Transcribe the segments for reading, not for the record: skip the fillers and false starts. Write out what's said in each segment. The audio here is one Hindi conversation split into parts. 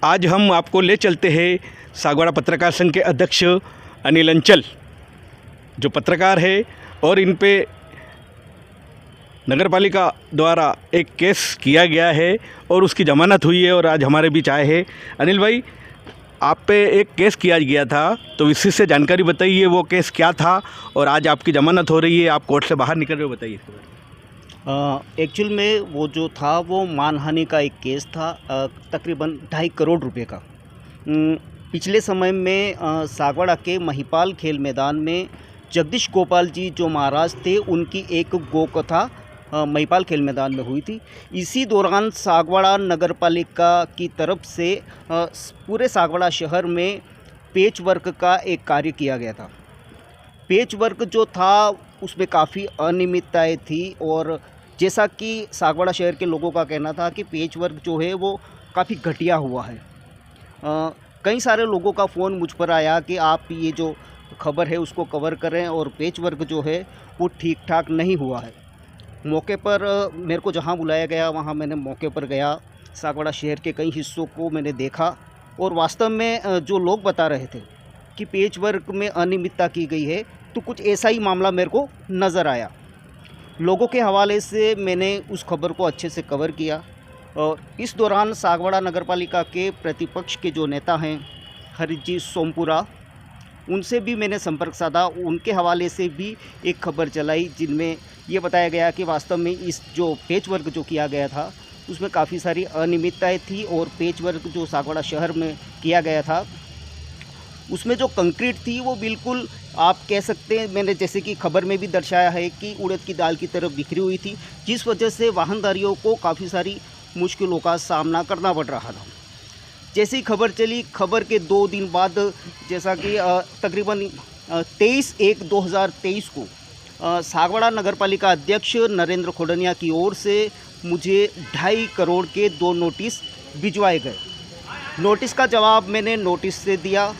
आज हम आपको ले चलते हैं सागवाड़ा पत्रकार संघ के अध्यक्ष अनिल अंचल, जो पत्रकार है और इन पे नगर पालिका द्वारा एक केस किया गया है और उसकी ज़मानत हुई है और आज हमारे बीच आए हैं। अनिल भाई, आप पे एक केस किया गया था, तो इसी से जानकारी बताइए, वो केस क्या था और आज आपकी ज़मानत हो रही है, आप कोर्ट से बाहर निकल रहे हो, बताइए। एक्चुअल में वो जो था वो मानहानि का एक केस था, तकरीबन 2.5 करोड़ रुपए का। पिछले समय में सागवाड़ा के महिपाल खेल मैदान में जगदीश गोपाल जी जो महाराज थे, उनकी एक गौ कथा महिपाल खेल मैदान में हुई थी। इसी दौरान सागवाड़ा नगर पालिका की तरफ से पूरे सागवाड़ा शहर में पेच वर्क का एक कार्य किया गया था। पेच वर्क जो था उसमें काफ़ी अनियमितताएँ थी और जैसा कि सागवाड़ा शहर के लोगों का कहना था कि पेच वर्क जो है वो काफ़ी घटिया हुआ है। कई सारे लोगों का फ़ोन मुझ पर आया कि आप ये जो खबर है उसको कवर करें और पेच वर्क जो है वो ठीक ठाक नहीं हुआ है। मौके पर मेरे को जहाँ बुलाया गया वहाँ मैंने मौके पर गया, सागवाड़ा शहर के कई हिस्सों को मैंने देखा और वास्तव में जो लोग बता रहे थे कि पेच वर्क में अनियमितता की गई है, तो कुछ ऐसा ही मामला मेरे को नज़र आया। लोगों के हवाले से मैंने उस खबर को अच्छे से कवर किया और इस दौरान सागवाड़ा नगरपालिका के प्रतिपक्ष के जो नेता हैं हरिजी सोमपुरा, उनसे भी मैंने संपर्क साधा। उनके हवाले से भी एक खबर चलाई जिनमें ये बताया गया कि वास्तव में इस जो पेच वर्क जो किया गया था उसमें काफ़ी सारी अनियमितताएँ थी और पेच वर्क जो सागवाड़ा शहर में किया गया था उसमें जो कंक्रीट थी वो बिल्कुल आप कह सकते हैं, मैंने जैसे कि खबर में भी दर्शाया है कि उड़द की दाल की तरफ बिखरी हुई थी, जिस वजह से वाहनधारियों को काफ़ी सारी मुश्किलों का सामना करना पड़ रहा था। जैसे ही खबर चली, खबर के 2 दिन बाद जैसा कि तकरीबन 23/1/2023 को सागवाड़ा नगरपालिका अध्यक्ष नरेंद्र खोडनिया की ओर से मुझे 2.5 करोड़ के 2 नोटिस भिजवाए गए। नोटिस का जवाब मैंने नोटिस से दिया।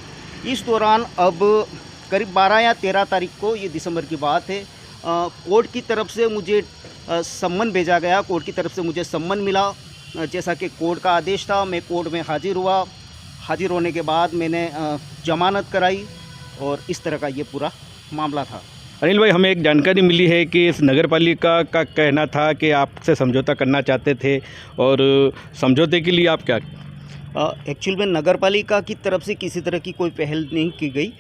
इस दौरान अब करीब 12 या 13 तारीख को, ये दिसंबर की बात है, कोर्ट की तरफ से मुझे सम्मन भेजा गया। कोर्ट की तरफ से मुझे सम्मन मिला, जैसा कि कोर्ट का आदेश था। मैं कोर्ट में हाजिर हुआ। हाजिर होने के बाद मैंने जमानत कराई और इस तरह का ये पूरा मामला था। अनिल भाई, हमें एक जानकारी मिली है कि इस नगर पालिका का कहना था कि आपसे समझौता करना चाहते थे और समझौते के लिए आप क्या? एक्चुअल में नगर पालिका की तरफ से किसी तरह की कोई पहल नहीं की गई।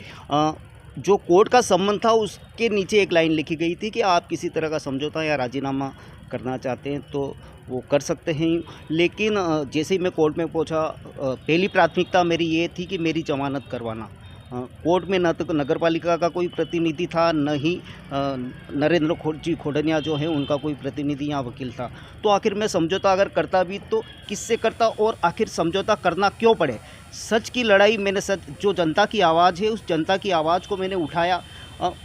जो कोर्ट का सम्मन था उसके नीचे एक लाइन लिखी गई थी कि आप किसी तरह का समझौता या राजीनामा करना चाहते हैं तो वो कर सकते हैं। लेकिन जैसे ही मैं कोर्ट में पहुंचा, पहली प्राथमिकता मेरी ये थी कि मेरी जमानत करवाना। कोर्ट में न तो नगर पालिका का कोई प्रतिनिधि था, न ही नरेंद्र खोडनिया जो है उनका कोई प्रतिनिधि या वकील था। तो आखिर मैं समझौता अगर करता भी तो किससे करता और आखिर समझौता करना क्यों पड़े। सच की लड़ाई मैंने जो जनता की आवाज़ है उस जनता की आवाज़ को मैंने उठाया।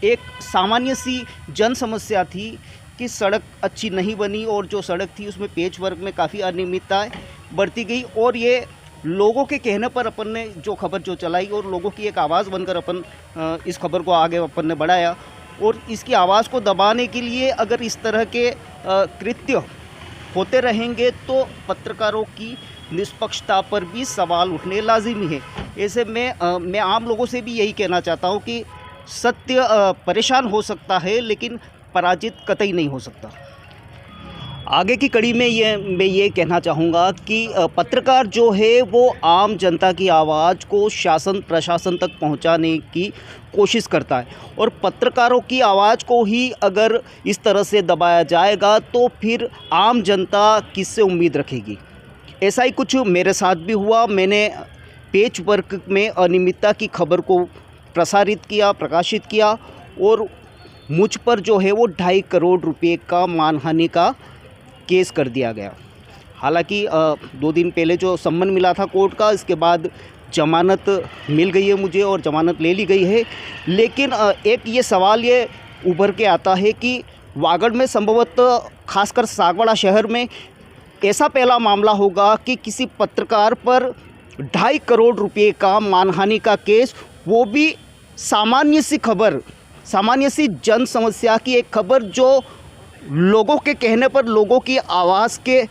एक सामान्य सी जन समस्या थी कि सड़क अच्छी नहीं बनी और जो सड़क थी उसमें पेच वर्क में काफ़ी अनियमितताएँ बढ़ती गई और ये लोगों के कहने पर अपन ने जो खबर जो चलाई और लोगों की एक आवाज़ बनकर अपन इस खबर को आगे अपन ने बढ़ाया। और इसकी आवाज़ को दबाने के लिए अगर इस तरह के कृत्य होते रहेंगे तो पत्रकारों की निष्पक्षता पर भी सवाल उठने लाजिमी है। ऐसे में मैं आम लोगों से भी यही कहना चाहता हूँ कि सत्य परेशान हो सकता है लेकिन पराजित कतई नहीं हो सकता। आगे की कड़ी में मैं ये कहना चाहूँगा कि पत्रकार जो है वो आम जनता की आवाज़ को शासन प्रशासन तक पहुँचाने की कोशिश करता है और पत्रकारों की आवाज़ को ही अगर इस तरह से दबाया जाएगा तो फिर आम जनता किससे उम्मीद रखेगी। ऐसा ही कुछ मेरे साथ भी हुआ। मैंने पेच वर्क में अनियमितता की खबर को प्रसारित किया, प्रकाशित किया और मुझ पर जो है वो 2.5 करोड़ रुपए का मानहानि का केस कर दिया गया। हालांकि 2 दिन पहले जो सम्मन मिला था कोर्ट का, इसके बाद जमानत मिल गई है मुझे और जमानत ले ली गई है। लेकिन एक ये सवाल ये उभर के आता है कि वागड़ में संभवतः खासकर सागवाड़ा शहर में ऐसा पहला मामला होगा कि किसी पत्रकार पर 2.5 करोड़ रुपए का मानहानि का केस, वो भी सामान्य सी खबर, सामान्य सी जन समस्या की एक खबर जो लोगों के कहने पर, लोगों की आवाज़ के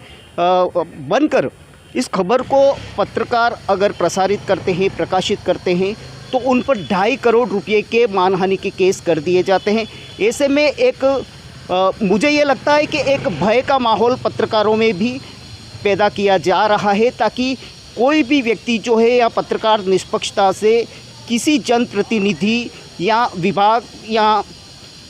बनकर इस खबर को पत्रकार अगर प्रसारित करते हैं, प्रकाशित करते हैं, तो उन पर 2.5 करोड़ रुपए के मानहानि के केस कर दिए जाते हैं। ऐसे में मुझे ये लगता है कि एक भय का माहौल पत्रकारों में भी पैदा किया जा रहा है, ताकि कोई भी व्यक्ति जो है या पत्रकार निष्पक्षता से किसी जनप्रतिनिधि या विभाग या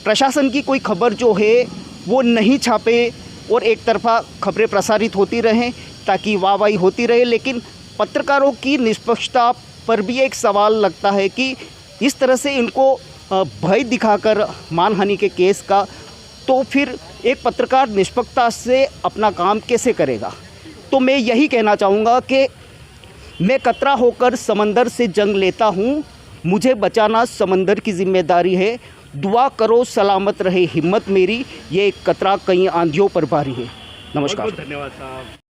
प्रशासन की कोई खबर जो है वो नहीं छापे और एक तरफा खबरें प्रसारित होती रहें ताकि वाहवाही होती रहे। लेकिन पत्रकारों की निष्पक्षता पर भी एक सवाल लगता है कि इस तरह से इनको भय दिखाकर मानहानि के केस का, तो फिर एक पत्रकार निष्पक्षता से अपना काम कैसे करेगा। तो मैं यही कहना चाहूँगा कि मैं कतरा होकर समंदर से जंग लेता हूँ, मुझे बचाना समंदर की जिम्मेदारी है। दुआ करो सलामत रहे हिम्मत मेरी, ये कतरा कई आंधियों पर भारी है। नमस्कार। धन्यवाद साहब।